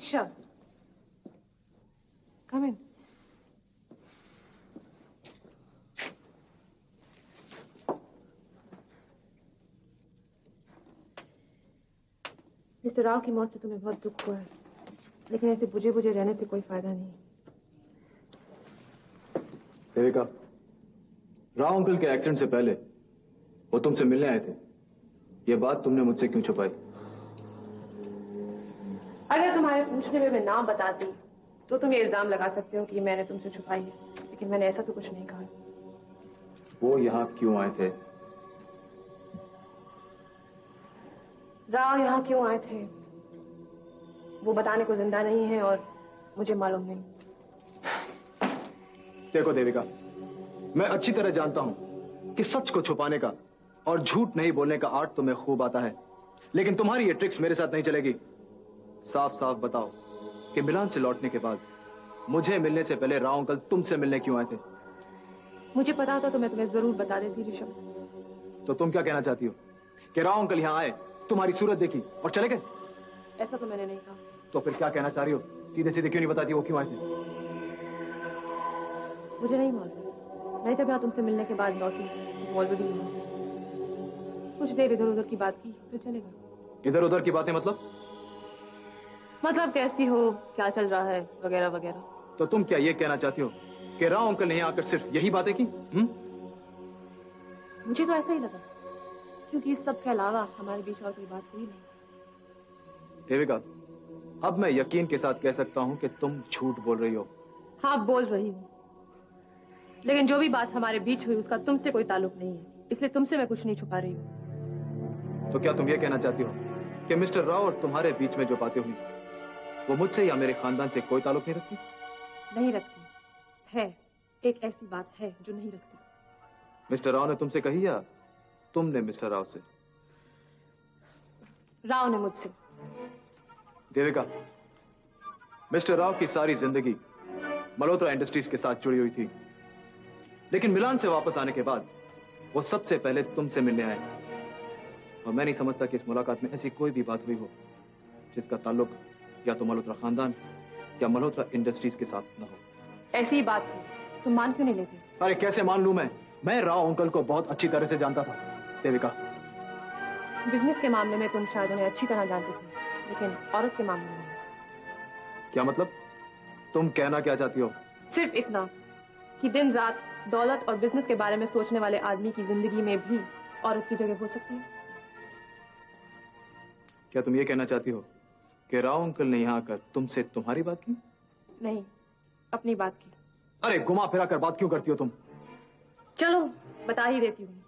Rishabh, come in. Mister Rao की मौत से तुम्हें बहुत दुख हुआ है, लेकिन ऐसे बुझे बुझे रहने से कोई फायदा नहीं। देविका, राव अंकल के एक्सीडेंट से पहले वो तुमसे मिलने आए थे। ये बात तुमने मुझसे क्यों छुपाई? अगर तुम्हारे पूछने में मैं ना बताती तो तुम ये इल्जाम लगा सकते हो कि मैंने तुमसे छुपाई है, लेकिन मैंने ऐसा तो कुछ नहीं कहा। वो यहाँ क्यों आए थे? राव यहाँ क्यों आए थे वो बताने को जिंदा नहीं है और मुझे मालूम नहीं। देखो देविका, मैं अच्छी तरह जानता हूं कि सच को छुपाने का और झूठ नहीं बोलने का आर्ट तुम्हें खूब आता है, लेकिन तुम्हारी ये ट्रिक्स मेरे साथ नहीं चलेगी। साफ साफ बताओ कि मिलान से लौटने के बाद मुझे मिलने से पहले राव अंकल तुमसे मिलने क्यों आए थे? मुझे पता होता तो मैं तुम्हें जरूर बता देती ऋषभ। तो तुम क्या कहना चाहती हो कि राव अंकल यहाँ आए, तुम्हारी सूरत देखी और चले गए? ऐसा तो मैंने नहीं कहा। तो फिर क्या कहना चाह रही हो? सीधे सीधे क्यों नहीं बताती वो क्यों आए थे? मुझे नहीं मालूम। मैं जब यहाँ तुमसे मिलने के बाद लौटी तो ऑलरेडी कुछ देर इधर उधर की बात की तो चलेगा। इधर उधर की बातें मतलब कैसी हो, क्या चल रहा है, वगैरह वगैरह। तो तुम क्या ये कहना चाहती हो कि राव अंकल ने आकर सिर्फ यही बातें की? मुझे तो ऐसा ही लगा, क्योंकि इस सब के अलावा हमारे बीच और कोई बात हुई नहीं। देविका, अब मैं यकीन के साथ कह सकता हूँ कि तुम झूठ बोल रही हो। हाँ, बोल रही हूँ, लेकिन जो भी बात हमारे बीच हुई उसका तुमसे कोई ताल्लुक नहीं है, इसलिए तुमसे मैं कुछ नहीं छुपा रही हूँ। तो क्या तुम ये कहना चाहती हो कि मिस्टर राव और तुम्हारे बीच में जो बातें हुई वो मुझसे या मेरे खानदान से कोई ताल्लुक नहीं रखती? नहीं रखती है, एक ऐसी बात है जो नहीं रखती। मिस्टर राव ने तुमसे कही या तुमने मिस्टर राव से? राव ने मुझसे। देविका, मिस्टर राव की सारी जिंदगी मल्होत्रा इंडस्ट्रीज के साथ जुड़ी हुई थी, लेकिन मिलान से वापस आने के बाद वो सबसे पहले तुमसे मिलने आए, और मैं नहीं समझता कि इस मुलाकात में ऐसी कोई भी बात हुई हो जिसका ताल्लुक या तो मल्होत्रा खानदान या मल्होत्रा इंडस्ट्रीज के साथ न हो। ऐसी ही बात थी, तुम मान क्यों नहीं लेती? अरे कैसे मान लूं मैं राव अंकल को बहुत अच्छी तरह से जानता था। देविका, बिजनेस के मामले में तुम शायद उन्हें अच्छी तरह जानती थी, लेकिन औरत के मामले में। क्या मतलब? तुम कहना क्या चाहती हो? सिर्फ इतना कि दिन रात दौलत और बिजनेस के बारे में सोचने वाले आदमी की जिंदगी में भी औरत की जगह हो सकती है। क्या तुम ये कहना चाहती हो कि राव अंकल ने यहाँ आकर तुमसे तुम्हारी बात की? नहीं, अपनी बात की। अरे घुमा फिरा कर बात क्यों करती हो तुम? चलो बता ही देती हूँ।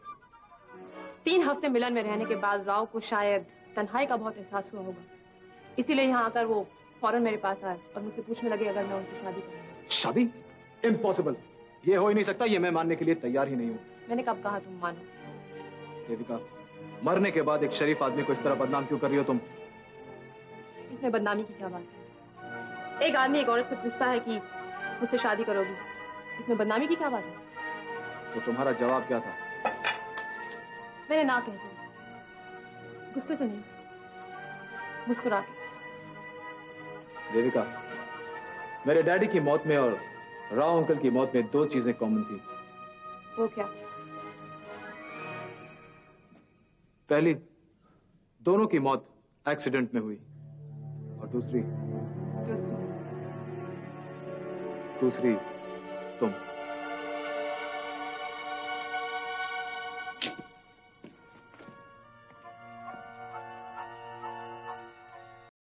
3 हफ्ते मिलन में रहने के बाद राव को शायद तन्हाई का बहुत एहसास हुआ होगा, इसीलिए यहाँ आकर वो फौरन मेरे पास आए और मुझसे पूछने लगे अगर मैं उनसे शादी करूंगा। शादी? इम्पॉसिबल, ये हो ही नहीं सकता, ये मैं मानने के लिए तैयार ही नहीं हूँ। मैंने कब कहा तुम मानो? देविका, मरने के बाद एक शरीफ आदमी को इस तरह बदनाम क्यों कर रही हो तुम? इसमें बदनामी की क्या बात है? एक आदमी एक औरत से पूछता है कि मुझसे शादी करोगी, इसमें बदनामी की क्या बात है? तो तुम्हारा जवाब क्या था? मैंने ना कह दिया, गुस्से से नहीं, मुस्कुरा के। देविका, मेरे डैडी की मौत में और राव अंकल की मौत में 2 चीजें कॉमन थी। वो क्या? पहली, दोनों की मौत एक्सीडेंट में हुई, और दूसरी तुम।